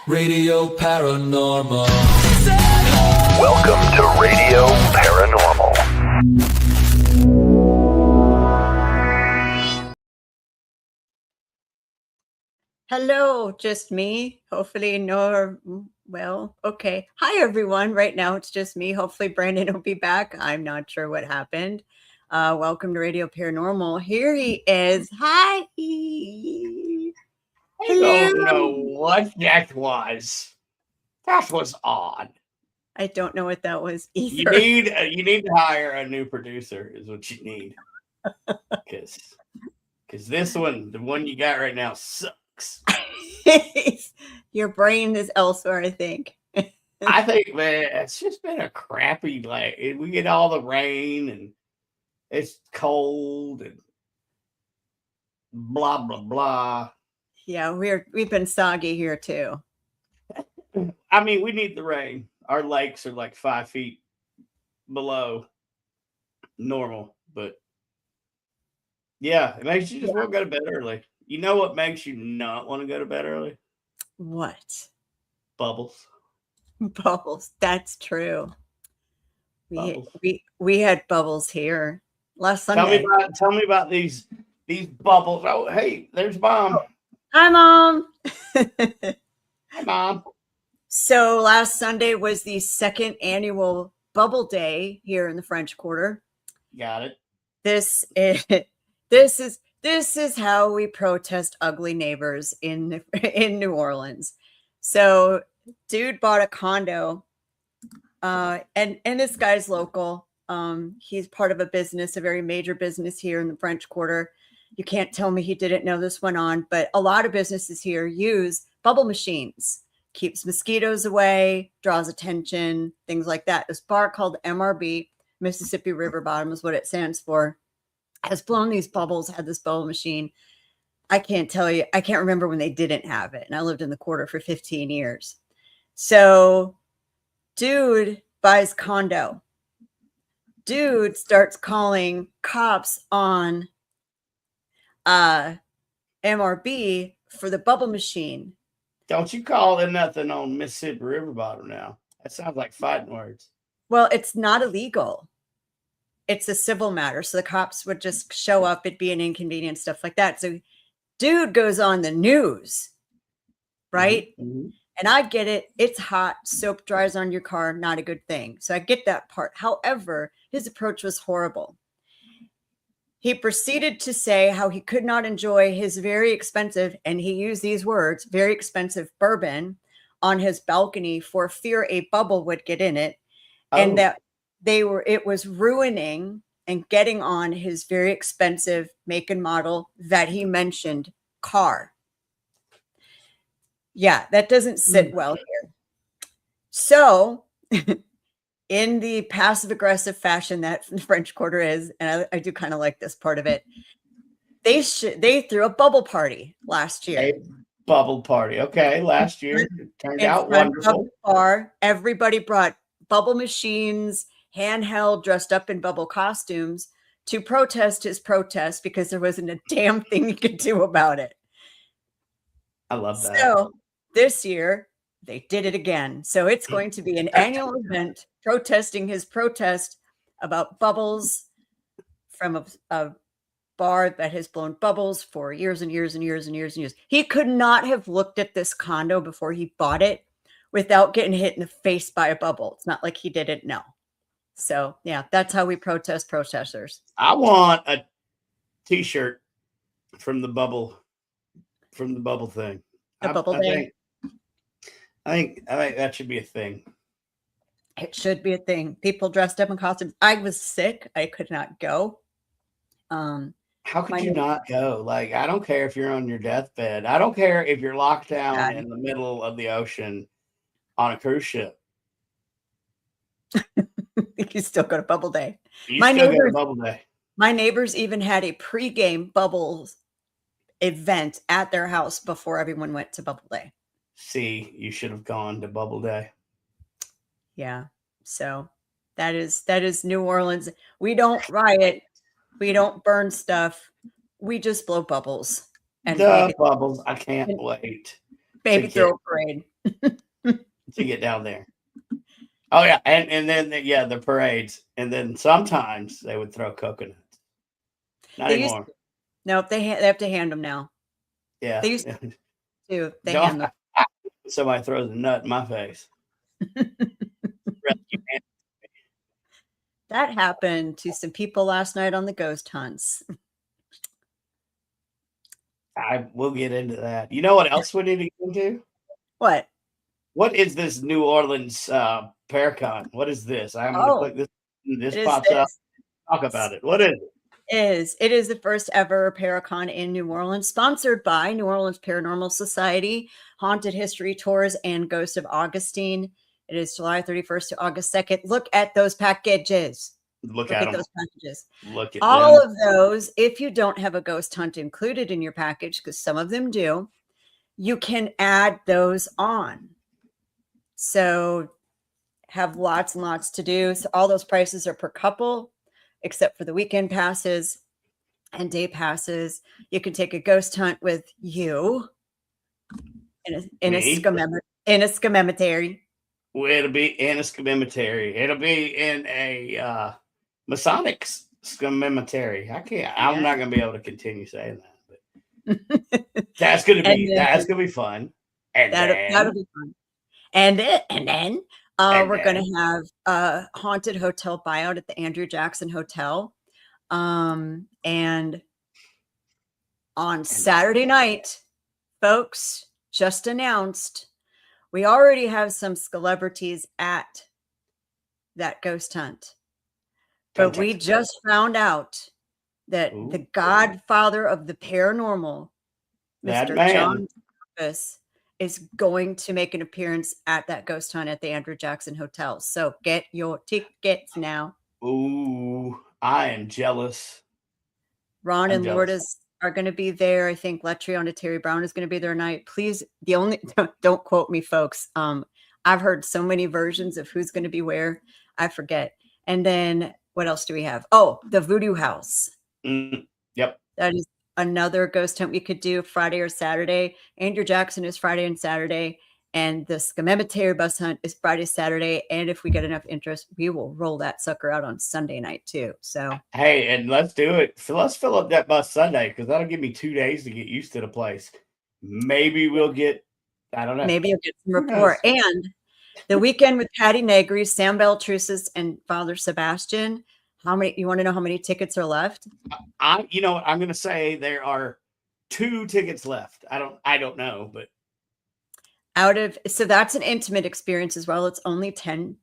Radio Paranormal. Welcome to Radio Paranormal. Hello, just me. Hopefully, well, okay. Hi, everyone. Right now, it's just me. Hopefully, Brandon will be back. I'm not sure what happened. Welcome to Radio Paranormal. Here he is. Hi. I don't know what that was. That was odd. I don't know what that was either. You need to hire a new producer is what you need. Because this one, the one you got right now, sucks. Your brain is elsewhere, I think. I think, man, it's just been a crappy, we get all the rain and it's cold and blah, blah, blah. Yeah, we've been soggy here too. I mean, we need the rain. Our lakes are like 5 feet below normal, but yeah, it makes you just want to go to bed early. You know what makes you not want to go to bed early? What? Bubbles. Bubbles. That's true. Bubbles. We had bubbles here last Sunday. Tell me about these bubbles. Oh, hey, there's Mom. Hi, Mom. Hi, Mom. So last Sunday was the second annual Bubble Day here in the French Quarter. Got it. This is how we protest ugly neighbors in New Orleans. So, dude bought a condo, and this guy's local. He's part of a very major business here in the French Quarter. You can't tell me he didn't know this went on, but a lot of businesses here use bubble machines. Keeps mosquitoes away, draws attention, things like that. This bar called MRB, Mississippi River Bottom is what it stands for, has blown these bubbles, had this bubble machine. I can't tell you, I can't remember when they didn't have it. And I lived in the quarter for 15 years. So dude buys condo. Dude starts calling cops on MRB for the bubble machine. Don't you call it nothing on Mississippi River Bottom now. That sounds like fighting words. Well, it's not illegal. It's a civil matter. So the cops would just show up. It'd be an inconvenience, stuff like that. So dude goes on the news, right? Mm-hmm. And I get it. It's hot. Soap dries on your car. Not a good thing. So I get that part. However, his approach was horrible. He proceeded to say how he could not enjoy his very expensive, and he used these words, very expensive bourbon on his balcony for fear a bubble would get in it. Oh. And that it was ruining and getting on his very expensive make and model that he mentioned car. Yeah, that doesn't sit well here. So in the passive aggressive fashion that the French Quarter is, and I do kind of like this part of it, they threw a bubble party last year. A bubble party. Okay, last year it turned out wonderful. Bar, everybody brought bubble machines, handheld, dressed up in bubble costumes to protest his protest because there wasn't a damn thing you could do about it. I love that. So this year they did it again. So it's going to be an annual event protesting his protest about bubbles from a bar that has blown bubbles for years and years and years and years and years. He could not have looked at this condo before he bought it without getting hit in the face by a bubble. It's not like he didn't know. So yeah, that's how we protest protesters. I want a t-shirt from the bubble thing. The bubble thing. I think that should be a thing. It should be a thing. People dressed up in costumes. I was sick. I could not go. How could My you not go? Like, I don't care if you're on your deathbed. I don't care if you're locked down God. in the middle of the ocean on a cruise ship. You still go to Bubble Day. You My still go to neighbors, Bubble Day. my neighbors even had a pregame bubbles event at their house before everyone went to Bubble Day. See, you should have gone to Bubble Day. Yeah. So that is New Orleans. We don't riot. We don't burn stuff. We just blow bubbles and The bubbles. I can't wait maybe to throw a parade. get down there. Oh yeah, and then the parades, and then sometimes they would throw coconuts. Not They used anymore. Nope, they have to hand them now. Yeah. They used to. They Don't- hand them. Somebody throws a nut in my face. That happened to some people last night on the ghost hunts. I will get into that. You know what else we need to get into? What? What is this New Orleans Paracon? What is this? I'm going to click this. This It is pops up. this. Talk about it. What is it? It is the first ever Paracon in New Orleans, sponsored by New Orleans Paranormal Society, Haunted History Tours, and Ghost of Augustine. It is July 31st to August 2nd. Look at those packages. Look at them. those packages. Look at All them. of those, if you don't have a ghost hunt included in your package, because some of them do, you can add those on. So have lots and lots to do. So all those prices are per couple, except for the weekend passes and day passes. You can take a ghost hunt with you in a scammementary. It'll be in a scammementary. It'll be in a Masonic scammementary. I'm not going to be able to continue saying that, but that's going to be fun. And that'll be fun. And then we're going to have a haunted hotel buyout at the Andrew Jackson Hotel. And on Saturday night, folks, just announced, we already have some celebrities at that ghost hunt. But we just found out that the godfather of the paranormal, Mr. John Davis, is going to make an appearance at that ghost hunt at the Andrew Jackson Hotel. So get your tickets now. Ooh, I am jealous. Ron and Lourdes are going to be there. I think Letriana Terry Brown is going to be there tonight. Please, don't quote me, folks. I've heard so many versions of who's going to be where. I forget. And then what else do we have? Oh, the Voodoo House. Yep. That is another ghost hunt we could do Friday or Saturday. Andrew Jackson is Friday and Saturday. And the Scammementary bus hunt is Friday, Saturday. And if we get enough interest, we will roll that sucker out on Sunday night too. So hey, and let's do it. So let's fill up that bus Sunday, because that'll give me 2 days to get used to the place. Maybe we'll get, I don't know. Maybe you'll get some rapport. And the weekend with Patty Negri, Sam Beltrusis, and Father Sebastian. You want to know how many tickets are left? You know what? I'm going to say there are 2 tickets left. I don't know, but so that's an intimate experience as well. It's only 10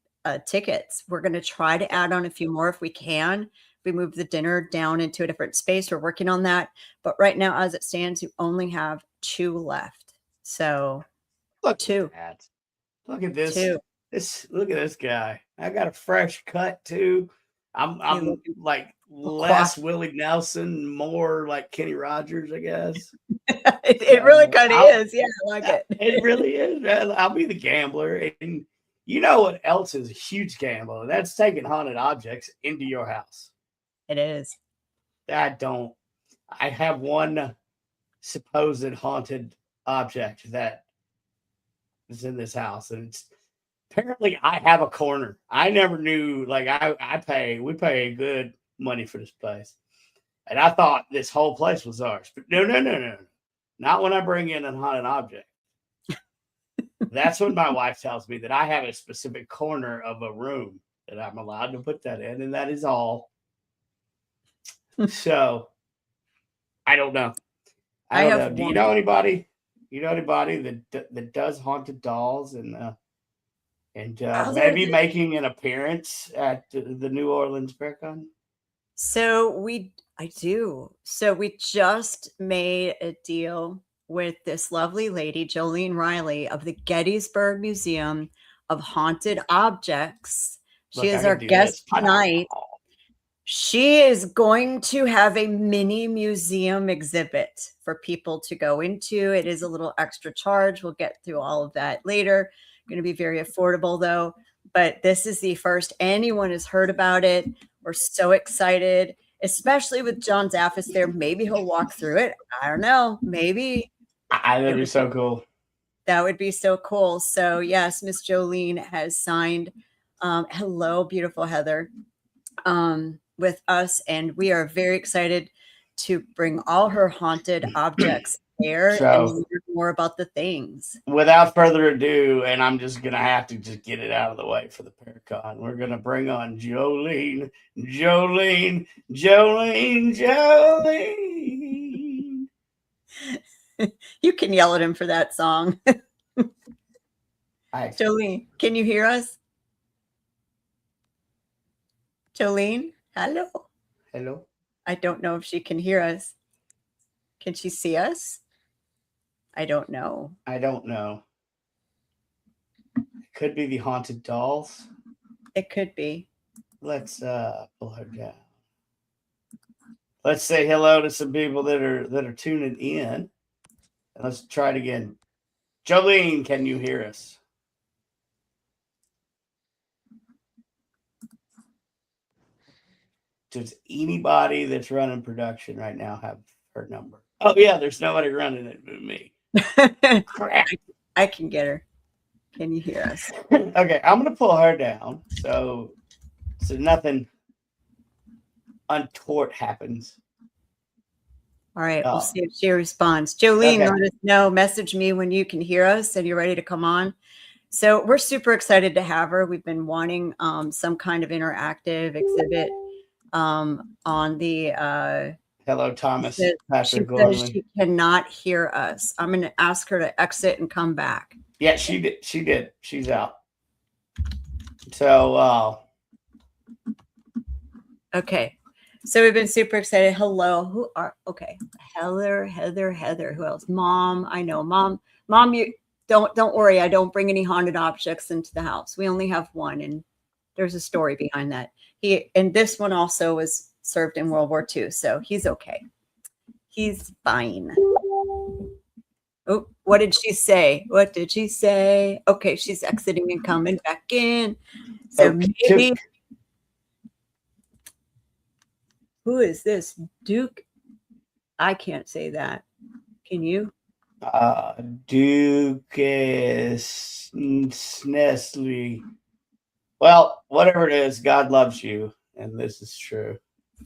tickets. We're going to try to add on a few more if we can. We move the dinner down into a different space. We're working on that. But right now, as it stands, you only have 2 left. So look 2. Look at this. 2. Look at this guy. I got a fresh cut too. I'm like less Willie Nelson, more like Kenny Rogers, I guess. it really kind of is. Yeah, I like it. It really is. I'll be the gambler. And you know what else is a huge gamble? That's taking haunted objects into your house. It is. I have one supposed haunted object that is in this house, and it's apparently I have a corner. I never knew, like we pay good money for this place. And I thought this whole place was ours. But no. Not when I bring in a haunted object. That's when my wife tells me that I have a specific corner of a room that I'm allowed to put that in, and that is all. So I don't know. I don't know. Do you know anybody? You know anybody that does haunted dolls and and Other maybe than- making an appearance at the New Orleans Paracon. I do. So we just made a deal with this lovely lady, Jolene Riley of the Gettysburg Museum of Haunted Objects. She Look, I is can our do guest this. tonight. She is going to have a mini museum exhibit for people to go into. It is a little extra charge. We'll get through all of that later. Going to be very affordable though. But this is the first anyone has heard about it. We're so excited, especially with John Zaffis there. Maybe he'll walk through it. I don't know. Maybe That'd be so cool. that would be so cool. So yes, Miss Jolene has signed. Hello, beautiful Heather. With us, and we are very excited to bring all her haunted objects there and learn more about the things. Without further ado, and I'm just gonna have to just get it out of the way for the Paracon. We're gonna bring on Jolene. You can yell at him for that song. Hi. Jolene, can you hear us? Jolene, hello. Hello. I don't know if she can hear us. Can she see us? I don't know. It could be the haunted dolls. It could be. Let's pull her down. Let's say hello to some people that are tuning in. And let's try it again. Jolene, can you hear us? Does anybody that's running production right now have her number? Oh yeah, there's nobody running it but me. Crap. I can get her. Can you hear us? Okay, I'm gonna pull her down so nothing untoward happens. All right, we'll see if she responds. Jolene, Okay. let us know. Message me when you can hear us and you're ready to come on. So we're super excited to have her. We've been wanting some kind of interactive exhibit on the Hello, Thomas. she Patrick says Gormley. she cannot hear us. I'm going to ask her to exit and come back. Yeah, she did. She's out. So Okay. So we've been super excited. Hello. Heather. Who else? Mom. I know. Mom, you don't worry. I don't bring any haunted objects into the house. We only have one, and there's a story behind that. And this one also was served in World War II, so he's okay. He's fine. Oh, what did she say? Okay, she's exiting and coming back in. So Okay. maybe. Who is this? Duke? I can't say that. Can you? Duke is Nestle. Well, whatever it is, God loves you, and this is true.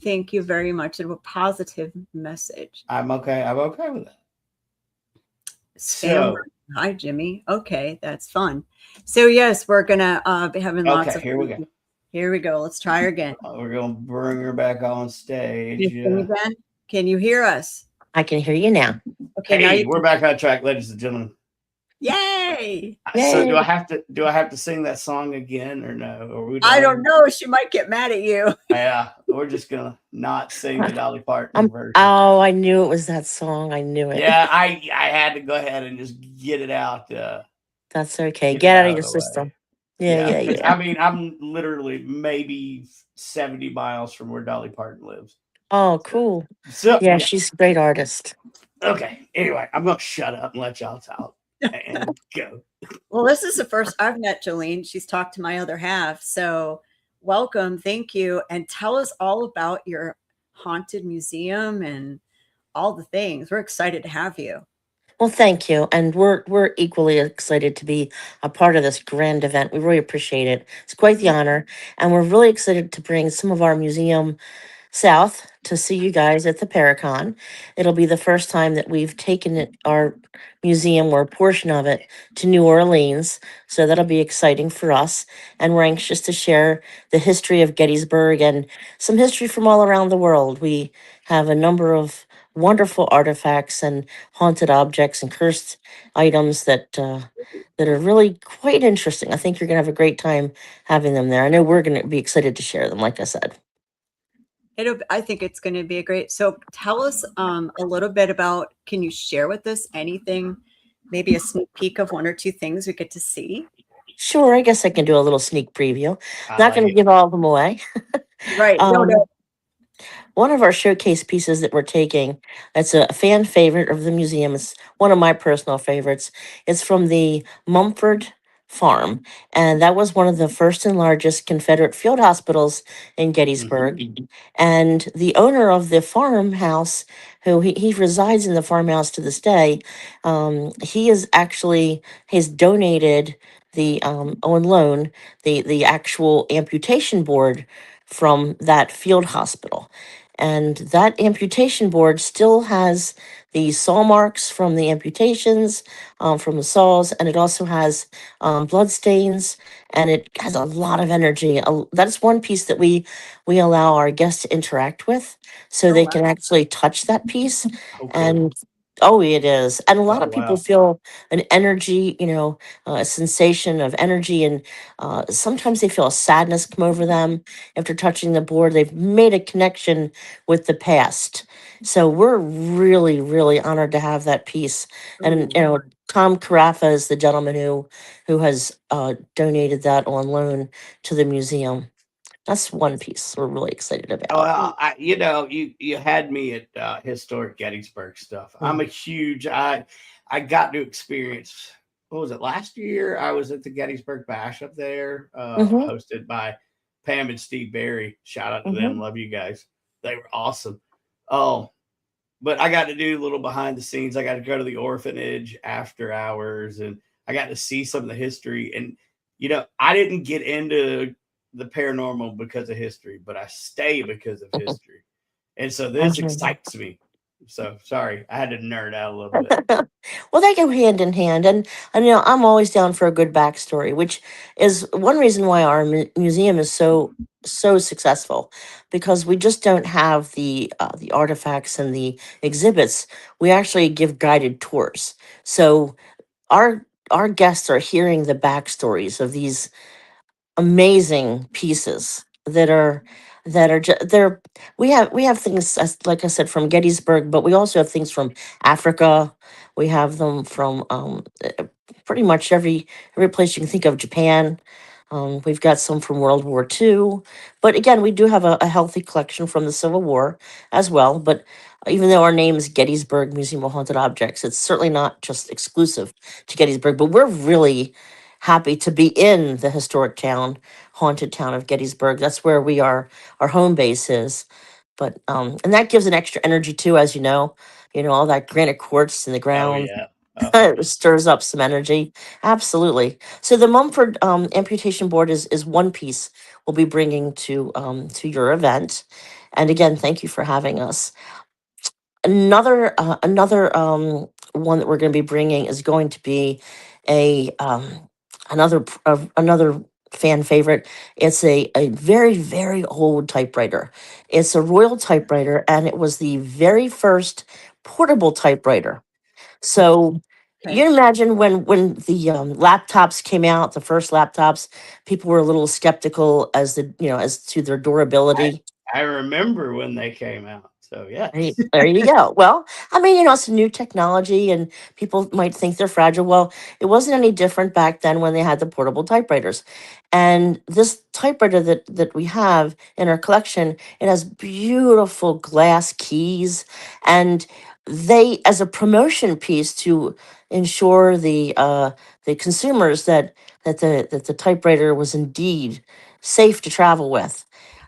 Thank you very much. A positive message. I'm okay. I'm okay with that. So, hi, Jimmy. Okay, that's fun. So yes, we're gonna be having lots of. Here we go. Here we go. Let's try her again. We're gonna bring her back on stage. Can you sing again? Can you hear us? I can hear you now. Okay, now Hey, you. we're back on track, ladies and gentlemen. Yay! So Yay. do I have to sing that song again or no? Or we I don't know. She might get mad at you. Yeah, we're just gonna not sing the Dolly Parton version. Oh, I knew it was that song. I knew it. Yeah, I had to go ahead and just get it out. That's okay. Get Get it out out of your of the way. system. Yeah. 'cause, I mean, I'm literally maybe 70 miles from where Dolly Parton lives. Oh, cool. So Yeah, she's a great artist. okay. Anyway, I'm gonna shut up and let y'all talk and go. Well, this is the first I've met Jolene. She's talked to my other half. So welcome. Thank you. And tell us all about your haunted museum and all the things. We're excited to have you. Well, thank you. And we're equally excited to be a part of this grand event. We really appreciate it. It's quite the honor. And we're really excited to bring some of our museum south to see you guys at the Paracon. It'll be the first time that we've taken our museum or a portion of it to New Orleans. So that'll be exciting for us. And we're anxious to share the history of Gettysburg and some history from all around the world. We have a number of wonderful artifacts and haunted objects and cursed items that are really quite interesting. I think you're going to have a great time having them there. I know we're going to be excited to share them, like I said. I think it's going to be a great. So tell us a little bit about. Can you share with us anything? Maybe a sneak peek of one or two things we get to see. Sure, I guess I can do a little sneak preview. I Not like going to it. give all of them away. Right. No, um, no. One of our showcase pieces that we're taking, that's a fan favorite of the museum. It's one of my personal favorites. It's from the Mumford Farm, and that was one of the first and largest Confederate field hospitals in Gettysburg. Mhm. And the owner of the farmhouse, who he resides in the farmhouse to this day, he is actually has donated the on loan the actual amputation board from that field hospital. And that amputation board still has the saw marks from the amputations, from the saws, and it also has blood stains, and it has a lot of energy. That's one piece that we allow our guests to interact with, so Oh they wow. can actually touch that piece. Oh, cool. And oh, it is, and a lot Oh, of people wow. feel an energy, a sensation of energy, and sometimes they feel a sadness come over them after touching the board. They've made a connection with the past. So we're really, really honored to have that piece. And Ooh. Tom Carafa is the gentleman who has donated that on loan to the museum. That's one piece we're really excited about. Well, you had me at historic Gettysburg stuff. I'm a huge. I got to experience. What was it last year? I was at the Gettysburg Bash up there, Mm-hmm, hosted by Pam and Steve Berry. Shout out to mm-hmm. them. Love you guys. They were awesome. Oh, but I got to do a little behind the scenes. I got to go to the orphanage after hours, and I got to see some of the history. And I didn't get into the paranormal because of history, but I stay because of history, and so this excites me. So sorry, I had to nerd out a little bit. Well, they go hand in hand, and I'm always down for a good backstory, which is one reason why our museum is so successful, because we just don't have the artifacts and the exhibits. We actually give guided tours, so our guests are hearing the backstories of these amazing pieces they're we have things, like I said, from Gettysburg, but we also have things from Africa. We have them from pretty much every place you can think of. Japan. We've got some from World War II, but again, we do have a healthy collection from the Civil War as well. But even though our name is Gettysburg Museum of Haunted Objects, it's certainly not just exclusive to Gettysburg. But we're really happy to be in the historic town, haunted town of Gettysburg. That's where our home base is. But and that gives an extra energy too, as all that granite quartz in the Oh ground. yeah. Oh It stirs up some energy. Absolutely. So the Mumford amputation board is one piece we'll be bringing to your event. And again, thank you for having us. Another one that we're going to be bringing is going to be a another fan favorite. It's a very, very old typewriter. It's a Royal typewriter, and it was the very first portable typewriter. So Okay. you imagine when the laptops came out, the first laptops, people were a little skeptical as to their I durability. I remember when they came out. So Right, yes. there you go. Well, I mean, it's a new technology and people might think they're fragile. Well, it wasn't any different back then when they had the portable typewriters. And this typewriter that we have in our collection, it has beautiful glass keys, and they, as a promotion piece to ensure the consumers that the typewriter was indeed safe to travel with,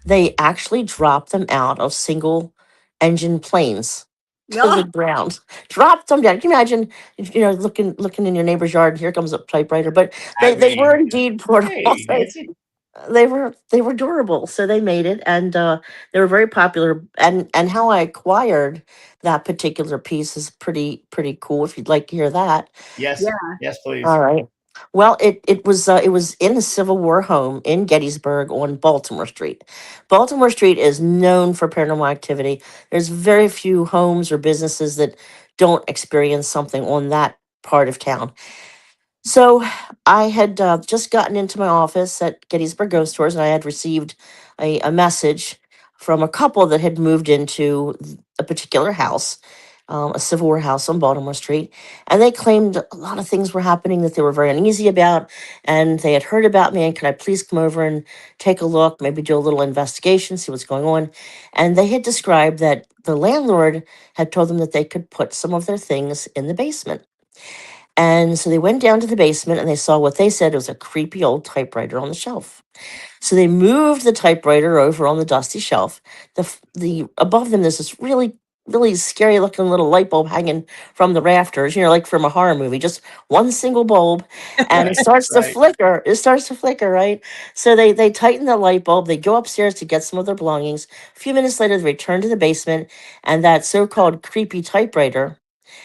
they actually dropped them out of single engine planes to the Yeah. ground. Dropped them down. Can you imagine, looking in your neighbor's yard and here comes a typewriter? But I they were mean, indeed portable. hey, Nancy. They were durable, so they made it, and they were very popular. And how I acquired that particular piece is pretty cool. If you'd like to hear that. Yeah. Yes, yes, All please. right. Well, it was in a Civil War home in Gettysburg on Baltimore Street. Baltimore Street is known for paranormal activity. There's very few homes or businesses that don't experience something on that part of town. So I had just gotten into my office at Gettysburg Ghost Tours, and I had received a message from a couple that had moved into a particular house, a Civil War house on Baltimore Street, and they claimed a lot of things were happening that they were very uneasy about, and they had heard about me, and could I please come over and take a look, maybe do a little investigation, see what's going on, and they had described that the landlord had told them that they could put some of their things in the basement. And so they went down to the basement and they saw what they said was a creepy old typewriter on the shelf. So they moved the typewriter over on the dusty shelf. The above them there's this really scary looking little light bulb hanging from the rafters, like from a horror movie, just one single bulb, and it Right. starts to Right. flicker. It starts to flicker, right? So they tighten the light bulb, they go upstairs to get some of their belongings. A few minutes later, they return to the basement, and that so-called creepy typewriter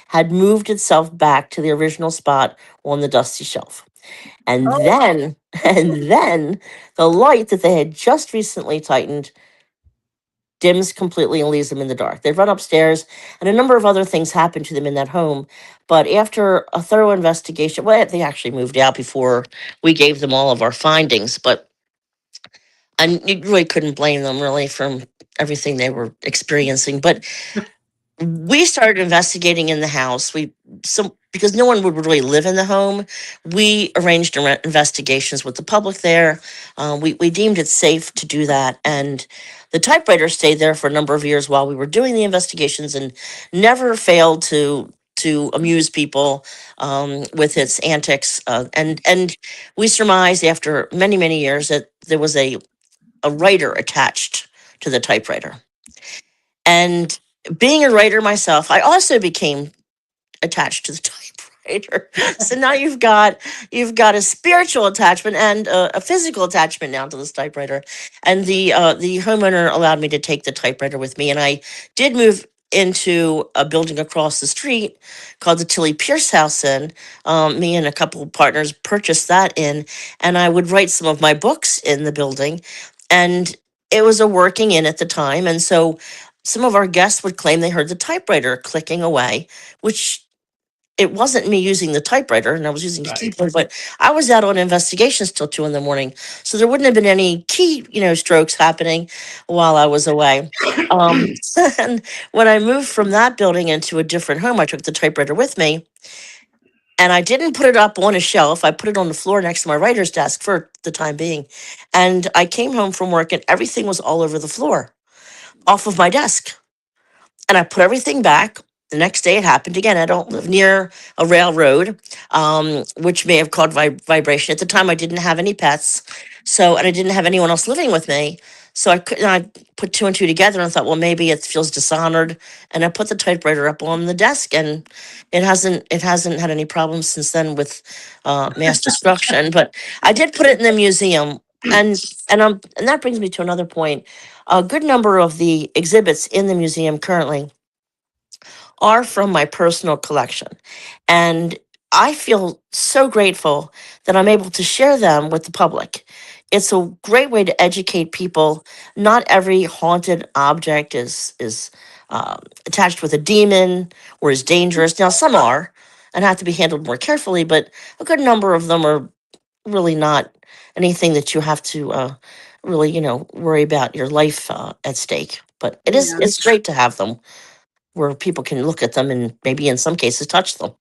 had moved itself back to the original spot on the dusty shelf. And Oh, then, and then the light that they had just recently tightened dims completely and leaves them in the dark. They run upstairs, and a number of other things happened to them in that home. But after a thorough investigation, well, they actually moved out before we gave them all of our findings. But and you really couldn't blame them really from everything they were experiencing. But we started investigating in the house. Because no one would really live in the home. We arranged investigations with the public there. We deemed it safe to do that, and the typewriter stayed there for a number of years while we were doing the investigations, and never failed to amuse people with its antics. And we surmised after many years that there was a writer attached to the typewriter. And being a writer myself, I also became attached to the typewriter. So now you've got a spiritual attachment and a physical attachment now to this typewriter. And the homeowner allowed me to take the typewriter with me, and I did move into a building across the street called the Tilly Pierce House. In me and a couple of partners purchased that in, and I would write some of my books in the building, and it was a working in at the time, and so some of our guests would claim they heard the typewriter clicking away, which it wasn't me using the typewriter, and I was using a Right. keyboard, but I was out on investigations till 2 in the morning. So there wouldn't have been any key, strokes happening while I was away. And when I moved from that building into a different home, I took the typewriter with me, and I didn't put it up on a shelf. I put it on the floor next to my writer's desk for the time being. And I came home from work, and everything was all over the floor off of my desk, and I put everything back. The next day it happened again. I don't live near a railroad, which may have caused vibration. At the time, I didn't have any pets, and I didn't have anyone else living with me. So I put two and two together and thought, well, maybe it feels dishonored. And I put the typewriter up on the desk, and it hasn't had any problems since then with mass destruction. But I did put it in the museum, and that brings me to another point. A good number of the exhibits in the museum currently are from my personal collection. And I feel so grateful that I'm able to share them with the public. It's a great way to educate people. Not every haunted object is attached with a demon or is dangerous. Now, some are and have to be handled more carefully, but a good number of them are really not anything that you have to really, worry about your life at stake. But yeah. it's great to have them where people can look at them and maybe in some cases touch them.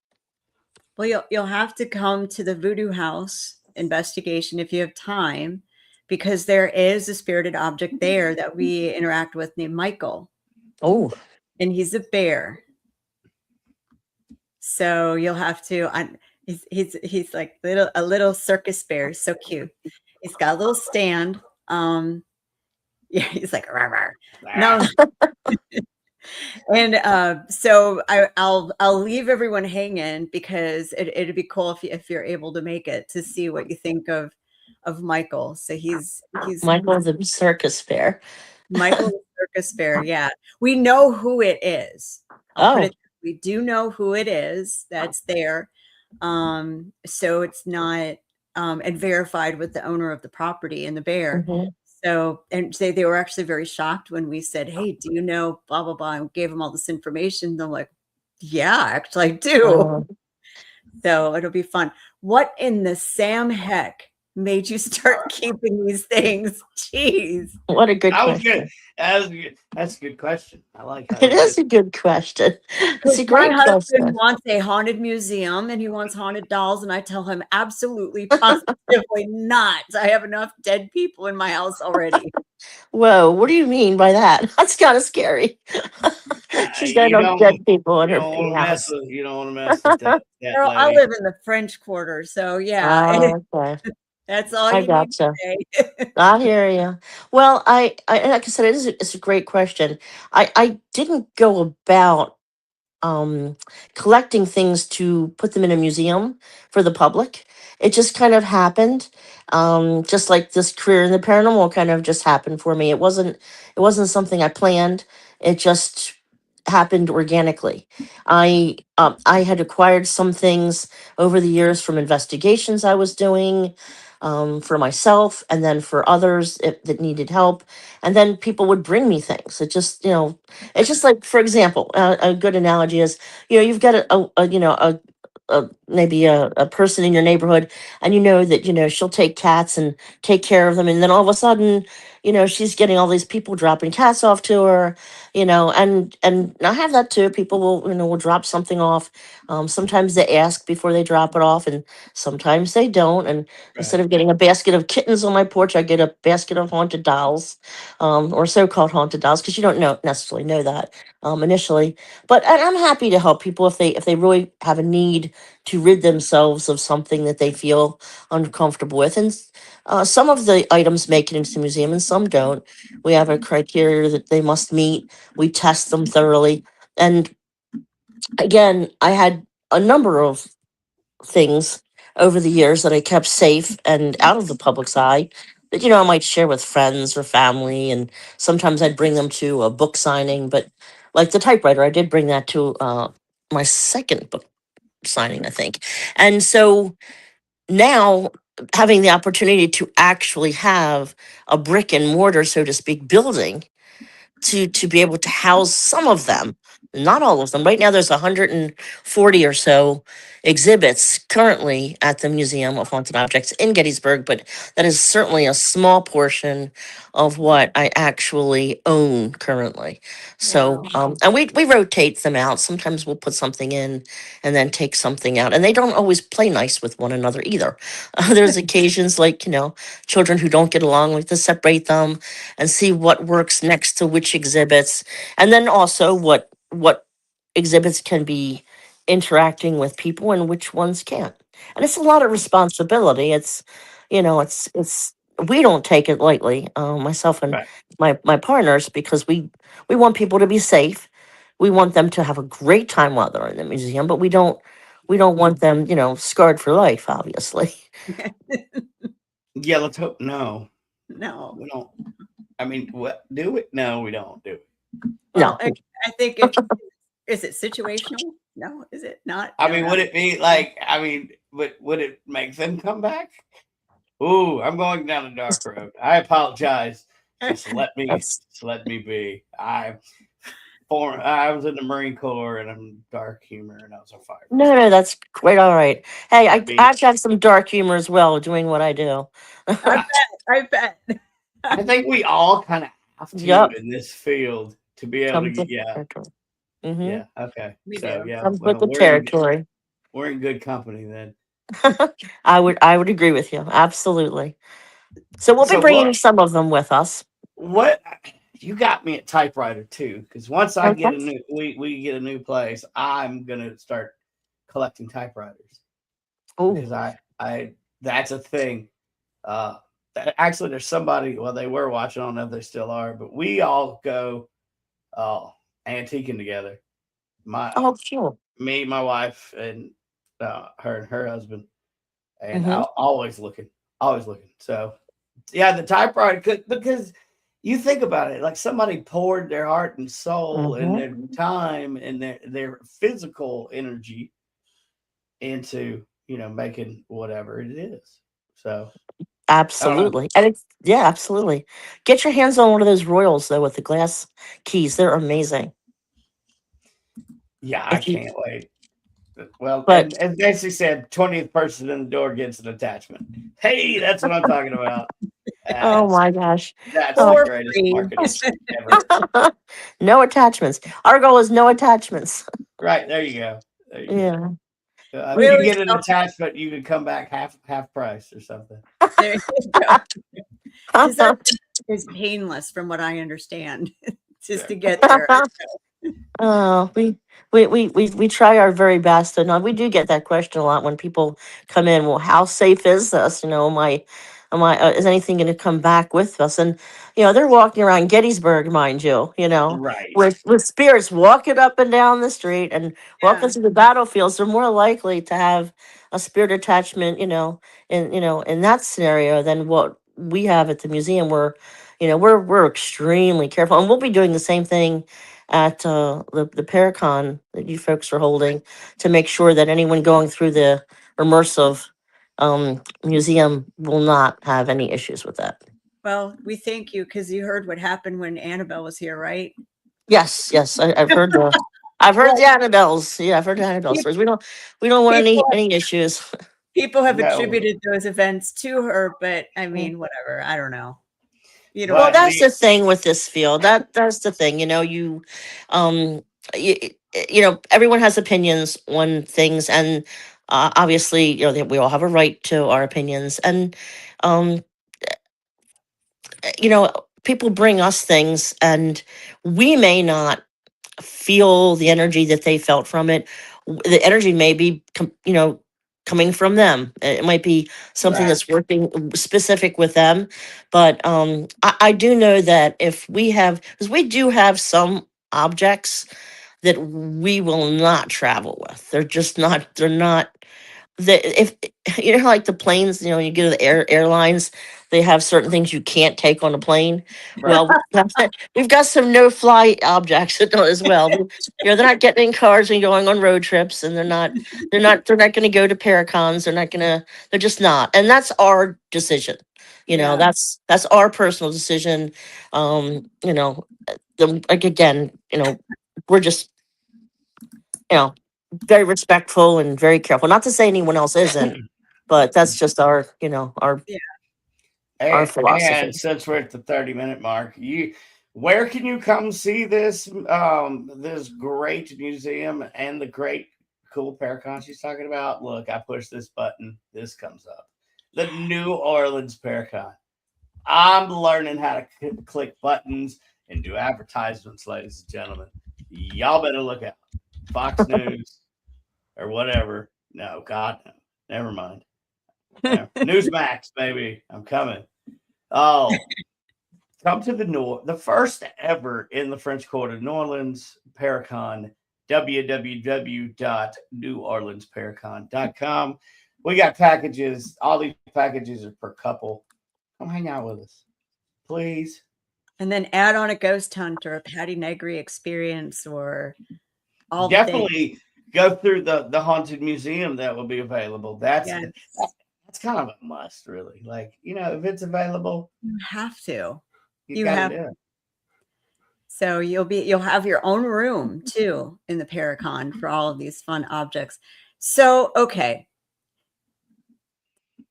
Well, you'll have to come to the Voodoo House investigation if you have time, because there is a spirited object there that we interact with named Michael, Oh, and he's a bear. So you'll have to. He's like a little circus bear, so cute. He's got a little stand. Yeah, he's like rah, rah. No, and so I'll leave everyone hanging, because it'd be cool if you're able to make it to see what you think of Michael. So he's Michael the circus bear. Michael the circus bear. Yeah, we know who it is. I'll put Oh, it. We do know who it is that's there. So it's not and verified with the owner of the property and the bear. Mhm. So, and they were actually very shocked when we said, "Hey, do you know blah blah blah?" and gave them all this information. They're like, "Yeah, actually, I do." Uh, So it'll be fun. What in the Sam heck made you start keeping these things? Jeez. what a good I was good. question. That was good. That's a good question. I like how It you is did. a good question. It's 'Cause a my great husband question. wants a haunted museum and he wants haunted dolls, and I tell him absolutely positively not. I have enough dead people in my house already. Whoa, what do you mean by that? That's kind of scary. She's got You enough don't dead people in you her don't big want to mess house. with you don't want to mess with that Girl, I lady. live in the French Quarter, so yeah, Oh, okay. that's all I you need gotcha. to say. I hear you. Well, like I said, it's a great question. I didn't go about um, collecting things to put them in a museum for the public. It just kind of happened. Just like this career in the paranormal kind of just happened for me. It wasn't something I planned. It just happened organically. I had acquired some things over the years from investigations I was doing, for myself and then for others that needed help. And then people would bring me things. It's just like, for example, a good analogy is, you've got maybe a person in your neighborhood, and that she'll take cats and take care of them, and then all of a sudden, she's getting all these people dropping cats off to her, and I have that too. People will drop something off. Sometimes they ask before they drop it off, and sometimes they don't. And instead Right. of getting a basket of kittens on my porch, I get a basket of haunted dolls, or so-called haunted dolls, because you don't necessarily know that initially. But I'm happy to help people if they really have a need to rid themselves of something that they feel uncomfortable with. And some of the items make it into the museum, and some don't. We have a criteria that they must meet. We test them thoroughly. And again, I had a number of things over the years that I kept safe and out of the public's eye that I might share with friends or family, and sometimes I'd bring them to a book signing. But like the typewriter, I did bring that to my second book signing, I think. And so now, having the opportunity to actually have a brick and mortar, so to speak, building to be able to house some of them, not all of them. Right now there's 140 or so exhibits currently at the Museum of Haunted Objects in Gettysburg, but that is certainly a small portion of what I actually own currently. So Wow. and we rotate them out. Sometimes we'll put something in and then take something out, and they don't always play nice with one another either. There's occasions like children who don't get along, like to separate them and see what works next to which exhibits, and then also what exhibits can be interacting with people and which ones can't. And it's a lot of responsibility. It's we don't take it lightly, myself and Right. my partners, because we want people to be safe. We want them to have a great time while they're in the museum, but we don't want them scarred for life, obviously. Yeah, let's hope no. No. We don't. I mean, what do it? No, we don't do it. No. Well, I think if is it situational? No, is it not? I No, mean, no. would it be like? I mean, would it make them come back? Ooh, I'm going down a dark road. I apologize. That's Just let me be. I was in the Marine Corps and I'm dark humor and I was a No, firefighter. no, that's quite all right. Hey, I I mean, have to have some dark humor as well, doing what I do. I I, bet. I bet. I think we all kind of have to Yep, in this field to be able to comes get. with Yeah, the territory. Mm-hmm. yeah. Okay. We So do. yeah, Comes with well, the territory. we're in good company then. I would agree with you absolutely. So we'll be So bringing some of them with us. what you got me at typewriter too? Because once I Okay. get a new we get a new place, I'm gonna start collecting typewriters Oh. because I that's a thing. Uh, actually, there's somebody. Well, they were watching. I don't know if they still are, but we all go antiquing together. My Oh, sure. Me, my wife, and her and her husband, and Mm-hmm. I always looking. So yeah, the typewriter because you think about it, like somebody poured their heart and soul and Mm-hmm. their time and their physical energy into making whatever it is. So I don't know. Absolutely. And it's, yeah, absolutely. Get your hands on one of those Royals though with the glass keys. They're amazing. Yeah, I If you, can't wait. Well, but and as Nancy said, 20th person in the door gets an attachment. Hey, that's what I'm talking about. oh That's my gosh. that's the Oh, For greatest free. marketing ever. no attachments. Our goal is no attachments. Right, there you go. There you go. Yeah. If you Really get an self- attachment, you can come back half price or something. there you go. Because that is painless from what I understand. Just to get there. Oh, we try our very best, and we do get that question a lot when people come in. Well, how safe is this? Is anything going to come back with us? And they're walking around Gettysburg, mind you, Right. with spirits walking up and down the street and walking Yeah. through the battlefields. They're more likely to have a spirit attachment, in that scenario than what we have at the museum. Where, we're extremely careful, and we'll be doing the same thing at the Paracon that you folks are holding to make sure that anyone going through the immersive museum will not have any issues with that. Well, we thank you because you heard what happened when Annabelle was here, right? Yes, I've heard I've heard the Annabelles. Yeah, I've heard the Annabelle stories. We don't want People any issues. people have No. attributed those events to her, but I mean, whatever. I don't know. You know Well, what I But mean? that's the the thing with this field. That's the thing. Um, you, everyone has opinions on things, and obviously, we all have a right to our opinions. And um, people bring us things, and we may not feel the energy that they felt from it. The energy may be, coming from them. It might be something right, that's working specific with them. But I do know that if we have, because we do have some objects that we will not travel with. They're not if like the planes, you go to the airlines, they have certain things you can't take on a plane. right. Well, we've got some no fly objects as well. They're not getting in cars and going on road trips, and they're not going to go to paracons. They're just not, and that's our decision. Yeah. That's our personal decision. Like again, we're just you know very respectful and very careful. Not to say anyone else isn't, but that's just Yeah. our And philosophy. since we're at the 30-minute mark, where can you come see this great museum and the great cool Paracon she's talking about? Look, I push this button, this comes up. The New Orleans Paracon. I'm learning how to click buttons and do advertisements, ladies and gentlemen. Y'all better look out. Fox News or whatever. No, God, no. Never mind. Yeah. Newsmax, baby. I'm coming. Oh, come to the first ever in the French Quarter, New Orleans Paracon, www.neworleansparacon.com. We got packages. All these packages are per couple. Come hang out with us, please. And then add on a ghost hunt or a Patty Negri experience or all the things. Definitely go through the haunted museum that will be available. That's Yes. that's kind of a must, really. Like, if it's available, You have to. you You got have to do it. So you'll have your own room too in the Paracon for all of these fun objects. So, okay.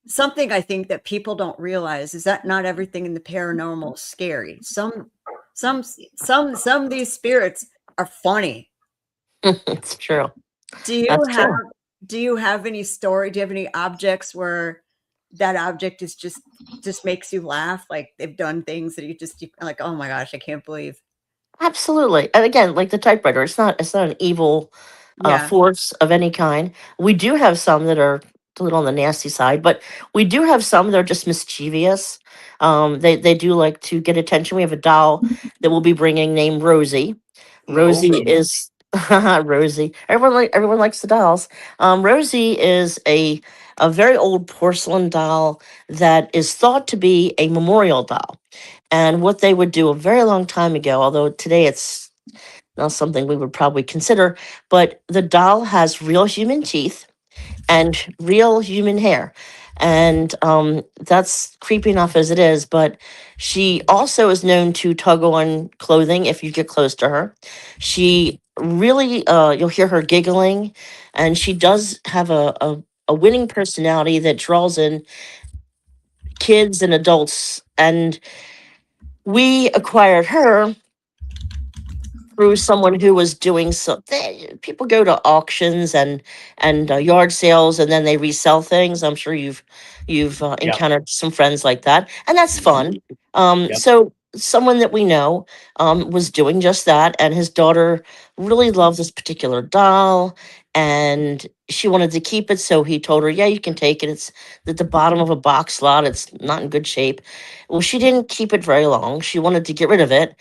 Something I think that people don't realize is that not everything in the paranormal is scary. Some of these spirits are funny. It's true. Do you That's have true. do you have any story? Do you have any objects where that object is just makes you laugh? Like they've done things that you like, oh my gosh, I can't believe. Absolutely. And again, like the typewriter, it's not an evil Yeah. force of any kind. We do have some that are a little on the nasty side, but we do have some that are just mischievous. They do like to get attention. We have a doll that we'll be bringing named Rosie. Rosie Oh, is Rosie. Everyone likes the dolls. Rosie is a very old porcelain doll that is thought to be a memorial doll. And what they would do a very long time ago, although today it's not something we would probably consider, but the doll has real human teeth, and real human hair. And that's creepy enough as it is, but she also is known to tug on clothing if you get close to her. She really, you'll hear her giggling, and she does have a winning personality that draws in kids and adults. And we acquired her through someone who was doing people go to auctions and yard sales, and then they resell things. I'm sure you've Yep. encountered some friends like that, and that's Mhm. fun. Yep. So someone that we know was doing just that, and his daughter really loved this particular doll, and she wanted to keep it. So he told her, "Yeah, you can take it. It's at the bottom of a box lot. It's not in good shape." Well, she didn't keep it very long. She wanted to get rid of it,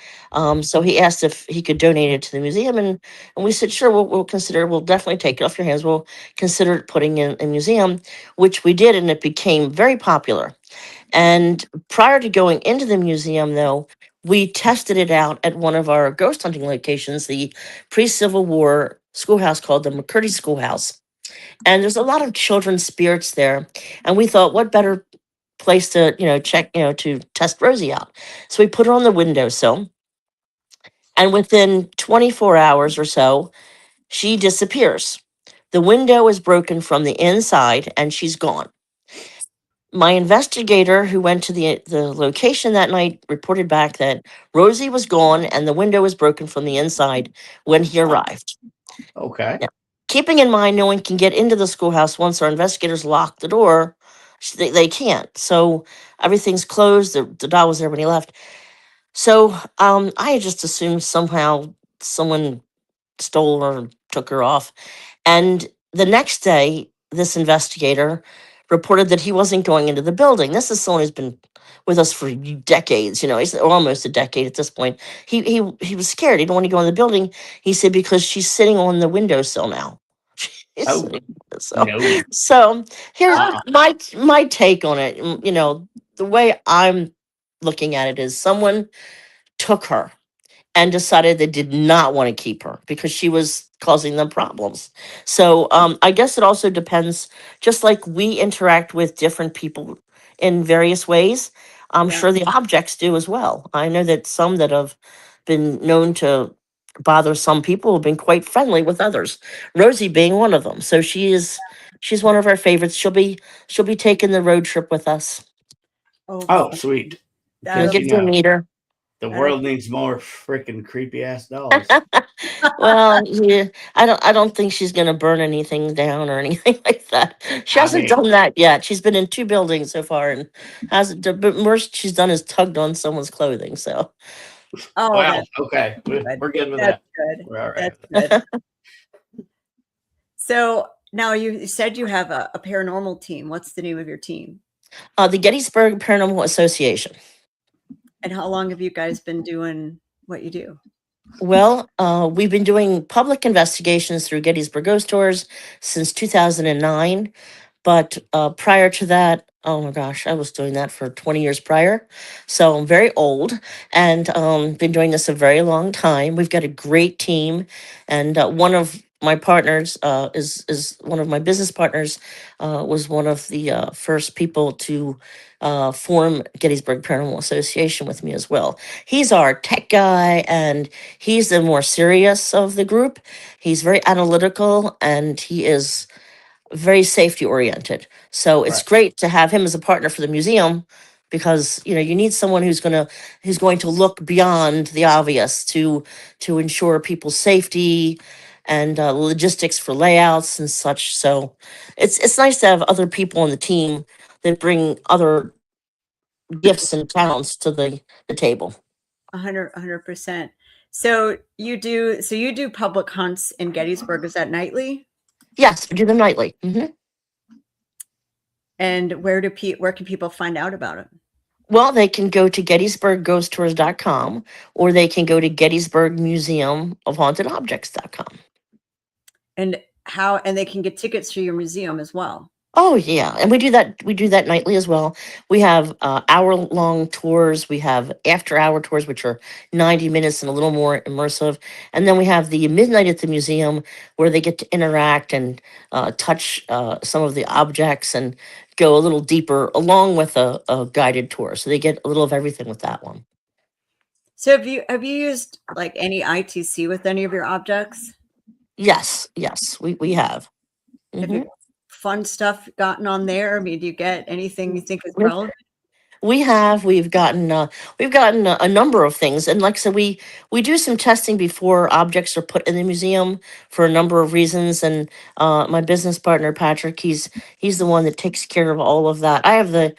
so he asked if he could donate it to the museum, and we said, sure, we'll consider, we'll definitely take it off your hands. We'll consider it putting in a museum, which we did, and it became very popular. And prior to going into the museum, though, we tested it out at one of our ghost hunting locations, the pre-Civil War schoolhouse called the McCurdy Schoolhouse. And there's a lot of children's spirits there. And we thought, what better place to, check, to test Rosie out. So we put her on the windowsill, and within 24 hours or so, she disappears. The window is broken from the inside and she's gone. My investigator who went to the location that night reported back that Rosie was gone and the window was broken from the inside when he arrived. Okay. Now, keeping in mind no one can get into the schoolhouse once our investigators lock the door, they can't. So everything's closed. The doll was there when he left. So I had just assumed somehow someone stole her, took her off. And the next day, this investigator reported that he wasn't going into the building. This is someone who's been with us for decades. He's almost a decade at this point. He was scared. He didn't want to go in the building. He said because she's sitting on the windowsill now. She's Oh sitting on the windowsill. no. So here's Uh-uh. my take on it. The way I'm looking at it is someone took her and decided they did not want to keep her because she was causing them problems. So I guess it also depends, just like we interact with different people in various ways, I'm Yeah. sure the objects do as well. I know that some that have been known to bother some people have been quite friendly with others. Rosie being one of them. So she's one of our favorites. She'll be taking the road trip with us. Oh, Oh, cool. sweet. You'll Because That'll get you to know meet her. the that'll world needs more freaking creepy ass dolls. Well, yeah, I don't think she's gonna burn anything down or anything like that. She I hasn't mean, done that yet. She's been in 2 buildings so far and hasn't. But worst she's done is tugged on someone's clothing. So Oh, well, that's okay, good. we're good with That's that. good. We're all right. That's good. So now you said you have a paranormal team. What's the name of your team? the Gettysburg Paranormal Association. And how long have you guys been doing what you do? Well, we've been doing public investigations through Gettysburg Ghost Tours since 2009. But prior to that, oh my gosh, I was doing that for 20 years prior. So I'm very old and been doing this a very long time. We've got a great team. And one of my partners is one of my business partners, was one of the first people to form Gettysburg Paranormal Association with me as well. He's our tech guy and he's the more serious of the group. He's very analytical and he is very safety oriented. So it's Right. great to have him as a partner for the museum because you need someone who's going to look beyond the obvious to ensure people's safety and logistics for layouts and such. So it's nice to have other people on the team that bring other gifts and talents to the table. 100%. So you do public hunts in Gettysburg. Is that nightly? Yes, we do them nightly. And where can people find out about it? Well, they can go to gettysburgghosttours.com or they can go to gettysburgmuseumofhauntedobjects.com. And they can get tickets to your museum as well. Oh yeah, and we do that. We do that nightly as well. We have hour-long tours. We have after-hour tours, which are 90 minutes and a little more immersive. And then we have the midnight at the museum, where they get to interact and touch some of the objects and go a little deeper, along with a guided tour. So they get a little of everything with that one. So have you used like any ITC with any of your objects? Yes, we have. Have Hmm. you fun stuff gotten on there? I mean, do you get anything you think is relevant? We've gotten a number of things, and like I said, we do some testing before objects are put in the museum for a number of reasons. And my business partner Patrick, he's the one that takes care of all of that. I have the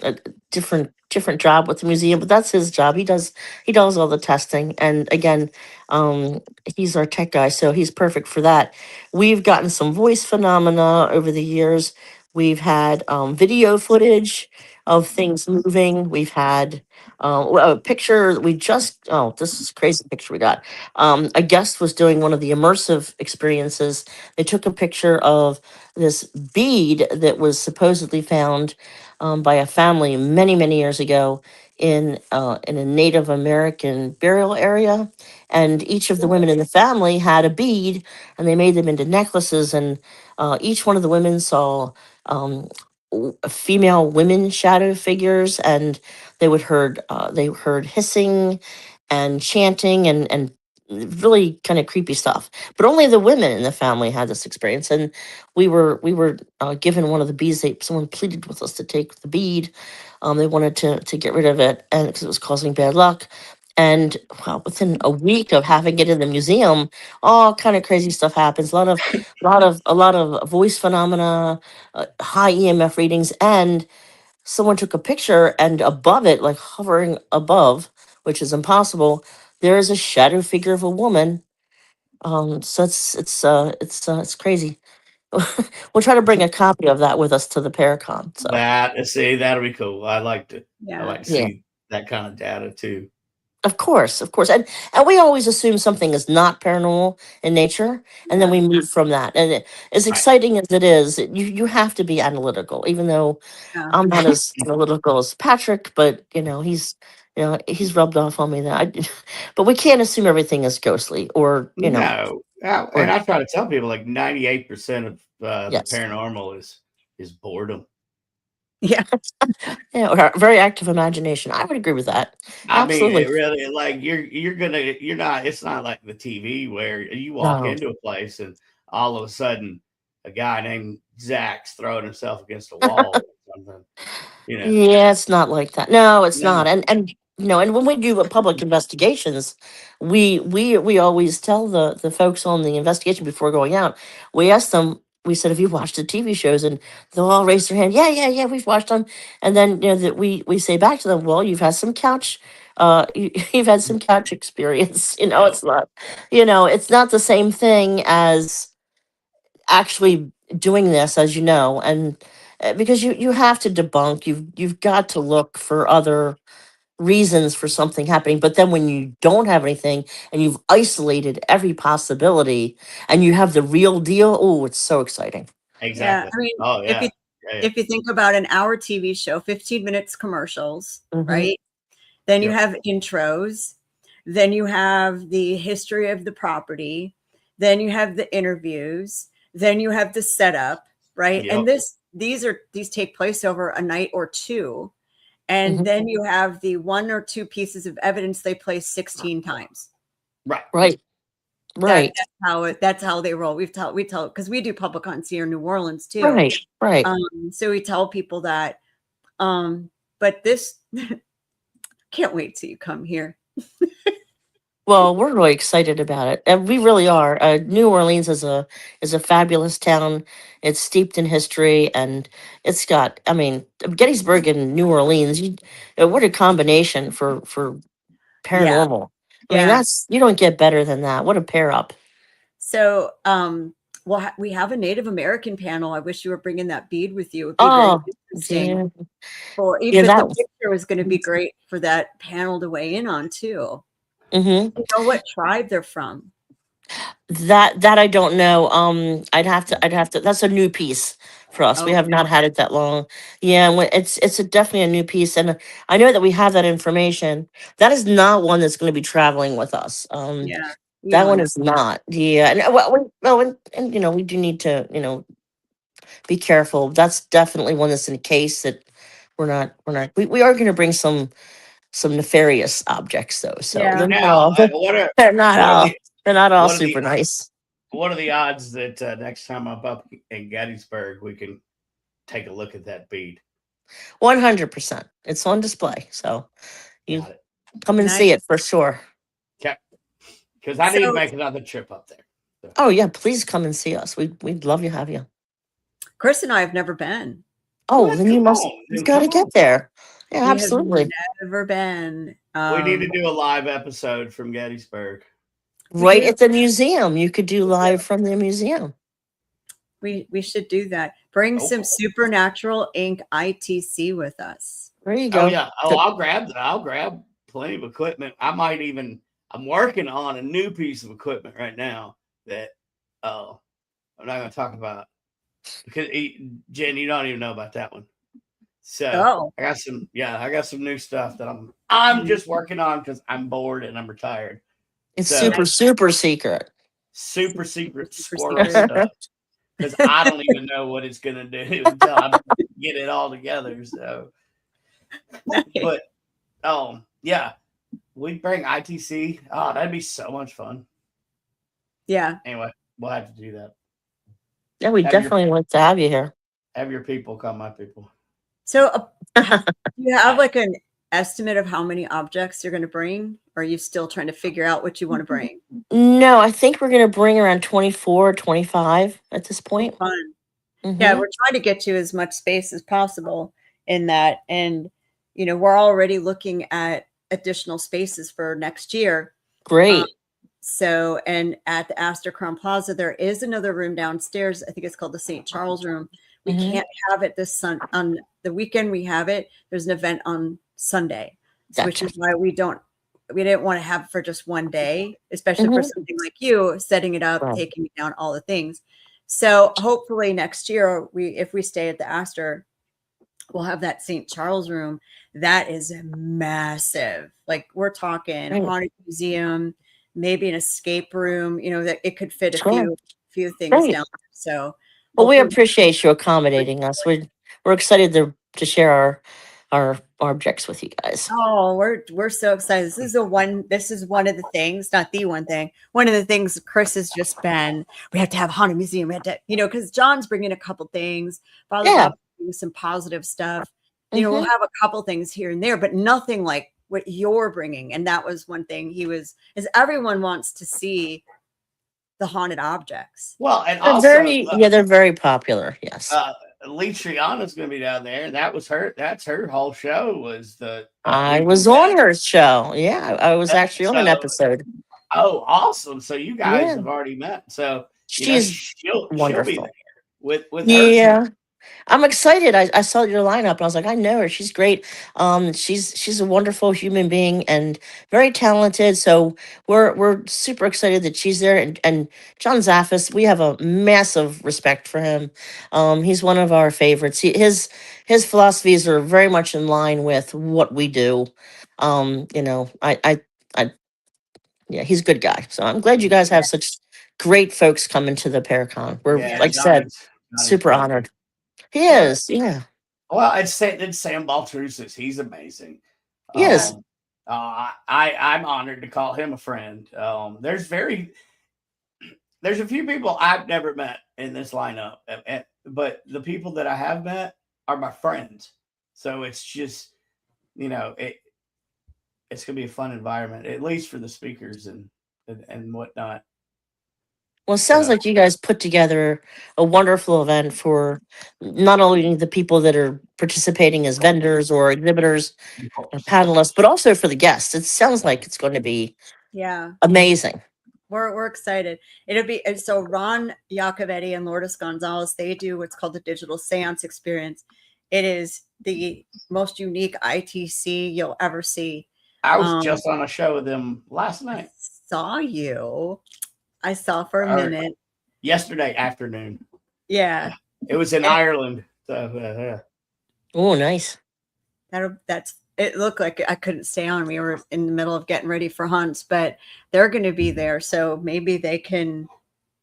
a different job with the museum, but that's his job. He does all the testing, and again, um, he's our tech guy, so he's perfect for that. We've gotten some voice phenomena over the years. We've had video footage of things moving. We've had a picture. This is a crazy picture we got. A guest was doing one of the immersive experiences. They took a picture of this bead that was supposedly found by a family many, many years ago in a Native American burial area. And each of the women in the family had a bead, and they made them into necklaces. And each one of the women saw um, female women shadow figures, and they heard hissing and chanting and really kind of creepy stuff. But only the women in the family had this experience, and we were given one of the beads. Someone pleaded with us to take the bead. They wanted to get rid of it, and because it was causing bad luck. And well, within a week of having it in the museum, all kind of crazy stuff happens. A lot of voice phenomena, high EMF readings, and someone took a picture, and above it, like hovering above, which is impossible, there is a shadow figure of a woman. So it's crazy. We'll try to bring a copy of that with us to the Paracon. So That'll be cool. I Yeah. like to yeah. see that kind of data too. Of course, and we always assume something is not paranormal in nature, and then Yeah. we move from that. And as Right. exciting as it is, you have to be analytical. Even though Yeah. I'm not as analytical as Patrick, but he's rubbed off on me that. But we can't assume everything is ghostly, No, and or I try to tell people like 98% of the yes, paranormal is boredom. Yeah. yeah, or a very active imagination. I would agree with that. I mean, Absolutely. it really like you're not. It's not like the TV where you walk No. into a place and all of a sudden a guy named Zach's throwing himself against a wall or something. You know, Yeah, it's not like that. No, it's no, not. And when we do public investigations, we always tell the folks on the investigation before going out. We ask them. We said, "Have you watched the TV shows?" And they'll all raise their hand. Yeah, we've watched them. And then that we say back to them, "Well, you've had some couch, you've had some couch experience. yep, It's not the same thing as actually doing this, as you know. And because you have to debunk, you've got to look for other reasons for something happening. But then when you don't have anything and you've isolated every possibility and you have the real deal, oh, it's so exciting. Yeah. exactly. I mean, Oh if you yeah, yeah, if you think about an hour TV show, 15 minutes commercials, Hmm. right? Then you yep, have intros, then you have the history of the property, then you have the interviews, then you have the setup, right? And yep, these take place over a night or two. And Hmm. then you have the one or two pieces of evidence they play 16 times. right, Right, That right, that's how they roll. We tell because we do public on here in New Orleans too. right. So we tell people that. But this can't wait till you come here. Well, we're really excited about it, and we really are. New Orleans is a fabulous town. It's steeped in history, and it's got. I mean, Gettysburg and New Orleans. What a combination for Yeah, paranormal. I mean, yeah. you don't get better than that. What a pair up. So, well, we have a Native American panel. I wish you were bringing that bead with you. It'd be very Oh, interesting. yeah, yeah. But the That. picture was going to be great for that panel to weigh in on too. Mm-hmm. You know what tribe they're from? That I don't know. I'd have to. That's a new piece for us. We Oh, have not had it that long. Yeah, and it's definitely a new piece, and I know that we have that information. That is not one that's going to be traveling with us. yeah. That one Elon. is not. Yeah, and well, and we do need to be careful. That's definitely one that's in case that we are going to bring some nefarious objects though. So Yeah. they're not Now, all they're not what are all the they're not all what are the super nice. what are the odds that next time I'm up in Gettysburg, we can take a look at that bead? 100%. It's on display. So you Got it. come and Nice. see it for sure. Okay. Because I need to So make another trip up there. So, Oh yeah, please come and see us. We'd love to have you. Chris and I have never been. Oh, well, then come on, you've then got to come on. get there. Yeah, We have absolutely. never been. We need to do a live episode from Gettysburg. We Right do. at the museum. You could do live from the museum. We should do that. Bring Oh, some Supernatural Inc. ITC with us. There you oh go. yeah. Oh, I'll grab that. I'll grab plenty of equipment. I'm working on a new piece of equipment right now that I'm not going to talk about because Jen, you don't even know about that one. So Oh. I got some new stuff that I'm just working on because I'm bored and I'm retired. It's So- super secret. Super secret Super squirrel secret. stuff because I don't even know what it's gonna do until I get it all together. So, but yeah, we bring ITC. Oh, that'd be so much fun. Yeah. Anyway, we'll have to do that. Yeah, we Have your- definitely want to have you here. Have your people come, my people. So do you have like an estimate of how many objects you're going to bring? Or are you still trying to figure out what you want to bring? No, I think we're going to bring around 24, 25 at this point. Fun. Mhm. Yeah, we're trying to get you as much space as possible in that. And, we're already looking at additional spaces for next year. Great. So, and at the Astor Crown Plaza, there is another room downstairs. I think it's called the St. Charles Room. We Mhm. can't have it on the weekend. We have it. There's an event on Sunday, which Gotcha. is why we didn't want to have it for just one day, especially for Mhm. something like you, setting it up, Right. taking it down, all the things. So hopefully next year, if we stay at the Astor, we'll have that St. Charles Room. That is massive. Like we're talking Right. haunted museum, maybe an escape room, that it could fit a Sure. few things Great. down there. So Well, we hopefully- appreciate you accommodating us. We're excited to share our objects with you guys. Oh, we're so excited. This is one of the things, not the one thing. One of the things Chris has just been, we have to have a haunted museum. We have to, because John's bringing a couple things, Father Yeah. Bob doing some positive stuff. Mm-hmm. We'll have a couple things here and there, but nothing like what you're bringing. And that was one thing is everyone wants to see the haunted objects. Well, and They're also, they're very popular. Yes. Lee Triana's going to be down there, and that's her whole show was the. I was on her show. Yeah, I was actually on an So- episode. Oh, awesome! So you guys Yeah. have already met. So She's she'll be wonderful. there with her. Yeah. I'm excited. I saw your lineup and I was like, I know her. She's great. She's a wonderful human being and very talented. So we're super excited that she's there. And John Zaffis, we have a massive respect for him. He's one of our favorites. His philosophies are very much in line with what we do. I yeah, he's a good guy. So I'm glad you guys have such great folks coming to the Paracon. We're Yeah, like I said, Johnny's super great. honored. He is, yeah. Well, it's Sam Baltrusis. He's amazing. He is. I'm honored to call him a friend. There's a few people I've never met in this lineup, but the people that I have met are my friends. So it's just, it's gonna be a fun environment, at least for the speakers and whatnot. Well, it sounds like you guys put together a wonderful event for not only the people that are participating as vendors or exhibitors or panelists, but also for the guests. It sounds like it's going to be Yeah. amazing. We're excited. It'll be so Ron Iacovetti and Lourdes Gonzalez, they do what's called the digital seance experience. It is the most unique ITC you'll ever see. I was just on a show with them last night. Saw you. I saw for a Or minute. yesterday afternoon. Yeah. It was in And Ireland. So Oh, nice. that's it looked like I couldn't stay on. We were in the middle of getting ready for hunts, but they're going to be there. So maybe they can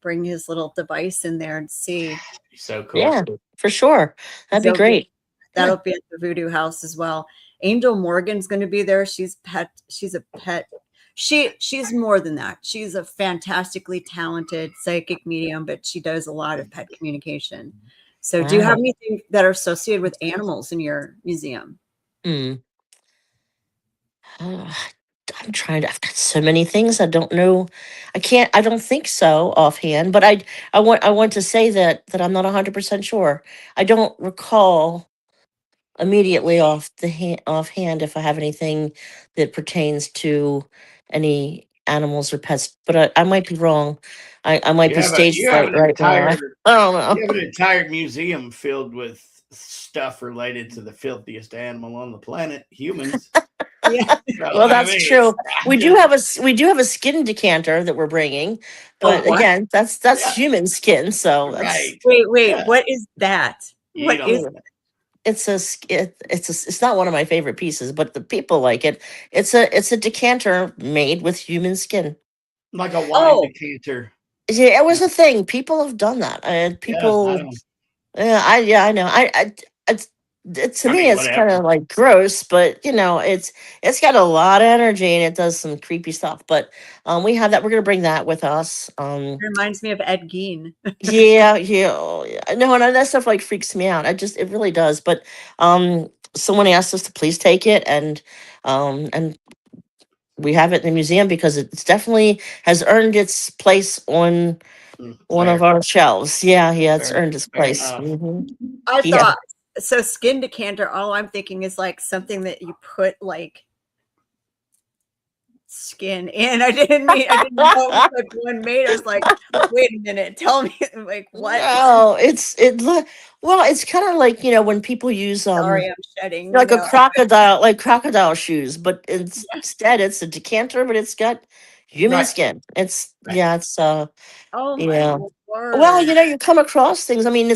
bring his little device in there and see. so cool. Yeah, for sure. That'd be They'll be- great. That'll be at the Voodoo House as well. Angel Morgan's going to be there. She's a pet. She's more than that. She's a fantastically talented psychic medium, but she does a lot of pet communication. So, do you have Wow. anything that are associated with animals in your museum? Hmm. Uh, I'm trying to. I've got so many things I don't know. I can't. I don't think so offhand. But I want to say that I'm not 100% sure. I don't recall immediately offhand if I have anything that pertains to any animals or pets. But I might be wrong. I might be stage You have fright an right now. entire I don't know. you have an entire museum filled with stuff related to the filthiest animal on the planet, humans. Yeah. So, Well, I that's mean, true. We do have a skin decanter that we're bringing, Oh, but what? again, that's Yeah. human skin, so that's right. Wait. Yeah. What is that? You What don't is? know. it's not one of my favorite pieces, but the people like it. It's a decanter made with human skin. Like a wine Oh, decanter. Yeah, it was a thing. People have done that, and Yeah, I people. don't. Yeah, I know. To I me, mean, it's kind whatever. of like gross, but it's got a lot of energy and it does some creepy stuff. But we have that. We're gonna bring that with us. it reminds me of Ed Gein. Yeah, yeah, oh, yeah. No, and that stuff like freaks me out. It really does. But someone asked us to please take it, and we have it in the museum because it's definitely has earned its place on one of Fair, our shelves. Yeah, yeah, it's fair, earned its fair place. enough. I Yeah. thought so. Skin decanter. All I'm thinking is like something that you put like skin in. I didn't know it was like one made. I was like, wait a minute, tell me like what? No, well, it's kind of like when people use Sorry, I'm shedding. like a crocodile, like crocodile shoes, but instead it's a decanter, but it's got human Right, skin. It's right. yeah, it's Oh my yeah. Well, word. you come across things. I mean,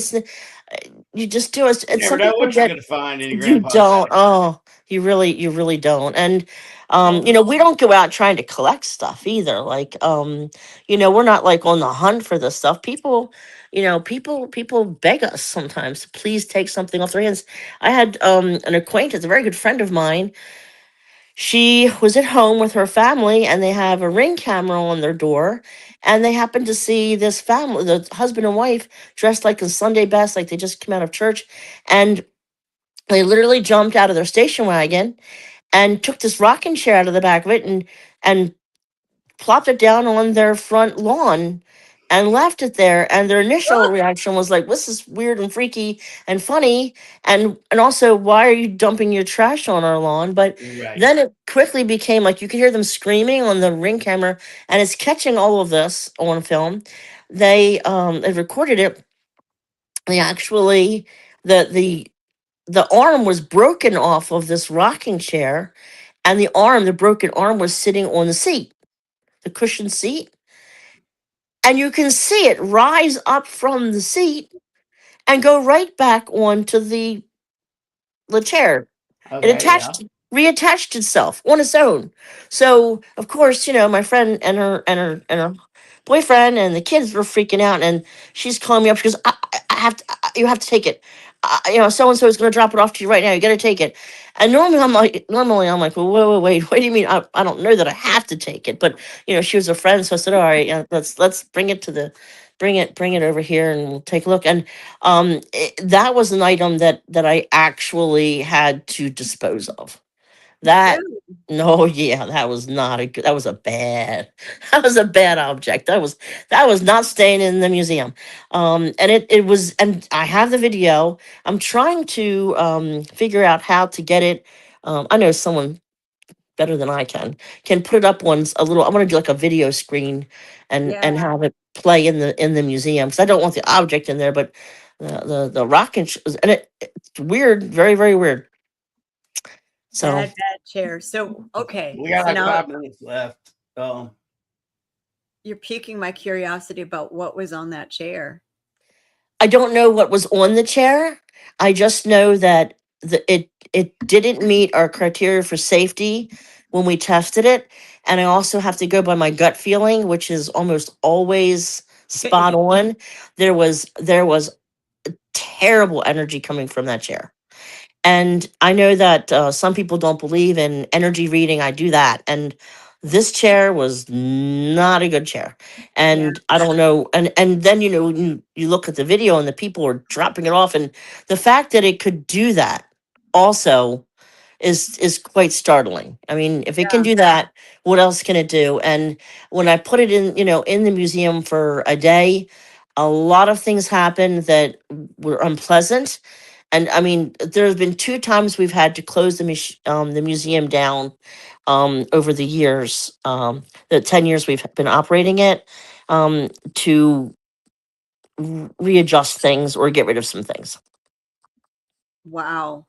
you just do it. You And never some know people what you're get going to find in your you grandpa's don't. attic. Oh, you really don't. And Oh, we don't go out trying to collect stuff either. Like we're not like on the hunt for this stuff. People beg us sometimes to please take something off their hands. I had an acquaintance, a very good friend of mine. She was at home with her family and they have a ring camera on their door, and they happened to see this family, the husband and wife, dressed like in Sunday best, like they just came out of church. And they literally jumped out of their station wagon and took this rocking chair out of the back of it and plopped it down on their front lawn and left it there. And their initial reaction was like, this is weird and freaky and funny. And also, why are you dumping your trash on our lawn? But Right. then it quickly became like you could hear them screaming on the ring camera, and it's catching all of this on film. They recorded it. They actually the the arm was broken off of this rocking chair, and the broken arm was sitting on the seat, the cushioned seat, and you can see it rise up from the seat and go right back onto the chair. It Okay, yeah. reattached itself on its own. So of course, my friend and her boyfriend and the kids were freaking out, and she's calling me up. She goes, I have to, you have to take it. So and so is going to drop it off to you right now. You got to take it. And normally I'm like, well, wait. What do you mean? I don't know that I have to take it, but she was a friend, so I said, all right, yeah, let's bring it bring it over here and we'll take a look. And that was an item that I actually had to dispose of. That really? no, yeah, that was not a good. That was a bad. That was a bad object. That was not staying in the museum. And it was, and I have the video. I'm trying to figure out how to get it. I know someone better than I can put it up on a little. I want to do like a video screen Yeah. and have it play in the museum, because I don't want the object in there, but the rocket and it's weird, very very weird. So Bad chair. So okay. We got So like now 5 minutes left. you're piquing my curiosity about what was on that chair. I don't know what was on the chair. I just know that it didn't meet our criteria for safety when we tested it, and I also have to go by my gut feeling, which is almost always spot on. There was terrible energy coming from that chair. And I know that some people don't believe in energy reading. I do that. And this chair was not a good chair. Yeah. And I don't know. And then, you look at the video and the people are dropping it off. And the fact that it could do that also is quite startling. I mean, if it can do that, what else can it do? And when I put it in the museum for a day, a lot of things happened that were unpleasant. And I mean, there have been 2 times we've had to close the museum down over the years, the 10 years we've been operating it, to readjust things or get rid of some things. Wow.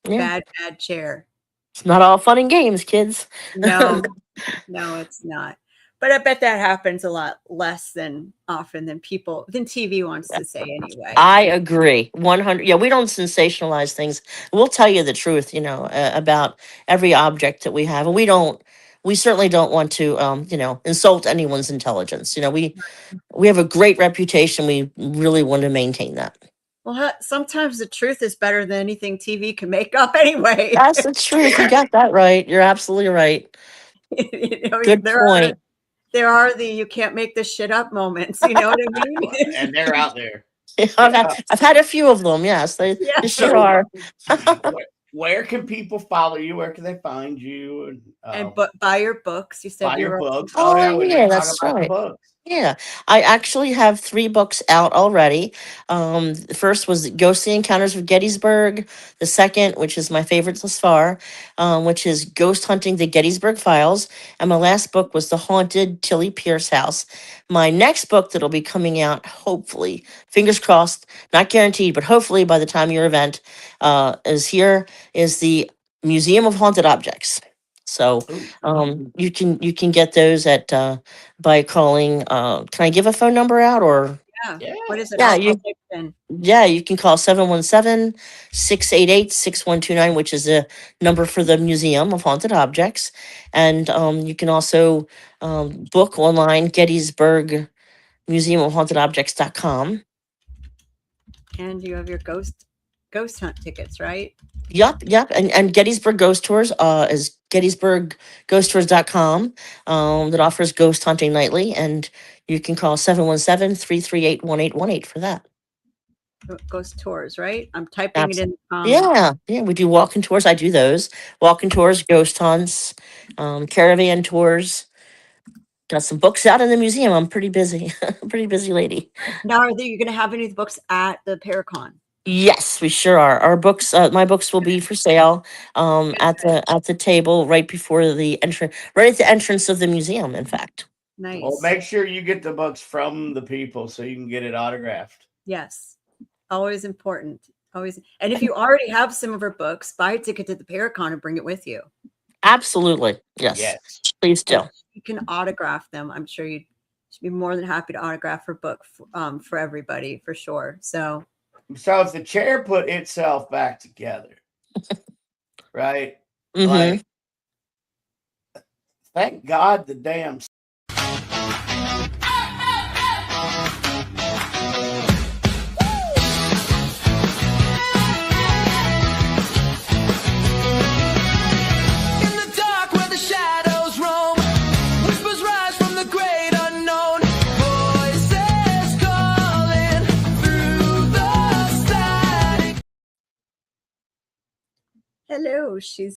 Yeah. Bad chair. It's not all fun and games, kids. No, no, it's not. But I bet that happens a lot less than often than TV wants to say anyway. I agree. 100. Yeah, we don't sensationalize things. We'll tell you the truth, about every object that we have. And we certainly don't want to, insult anyone's intelligence. We have a great reputation. We really want to maintain that. Well, sometimes the truth is better than anything TV can make up anyway. That's the truth. You got that right. You're absolutely right. Good point. There are the you can't make this shit up moments. You know what I mean? And they're out there. I've had a few of them. Yes, they sure are. Where can people follow you? Where can they find you? And buy your books. You said buy your books. Oh, yeah, that's right. Yeah, I actually have 3 books out already. The first was Ghostly Encounters of Gettysburg. The second, which is my favorite thus far, which is Ghost Hunting the Gettysburg Files. And my last book was The Haunted Tilly Pierce House. My next book that'll be coming out, hopefully, fingers crossed, not guaranteed, but hopefully by the time your event is here, is the Museum of Haunted Objects. So you can get those at by calling. Can I give a phone number out or? Yeah. What is it? Yeah, you can call 717-688-6129, which is a number for the Museum of Haunted Objects. And you can also book online, Gettysburg Museum of Haunted Objects.com. And you have your ghost hunt tickets, right? Yep. And Gettysburg Ghost Tours is gettysburgghosttours.com that offers ghost hunting nightly. And you can call 717-338-1818 for that. Ghost tours, right? I'm typing it in the comments. Yeah, we do walk-in tours. I do those. Walk-in tours, ghost hunts, caravan tours. Got some books out in the museum. I'm pretty busy. Pretty busy lady. Now, are you going to have any of the books at the Paracon? Yes, we sure are. Our books, my books will be for sale at the table right before the entrance, right at the entrance of the museum, in fact. Nice. Well, make sure you get the books from the people so you can get it autographed. Yes. Always important. Always. And if you already have some of her books, buy a ticket to the Paracon and bring it with you. Absolutely. Yes. Please do. You can autograph them. I'm sure you'd be more than happy to autograph her book for everybody, for sure. So if the chair put itself back together, right? Mm-hmm. Like, thank God the damn. hello, she's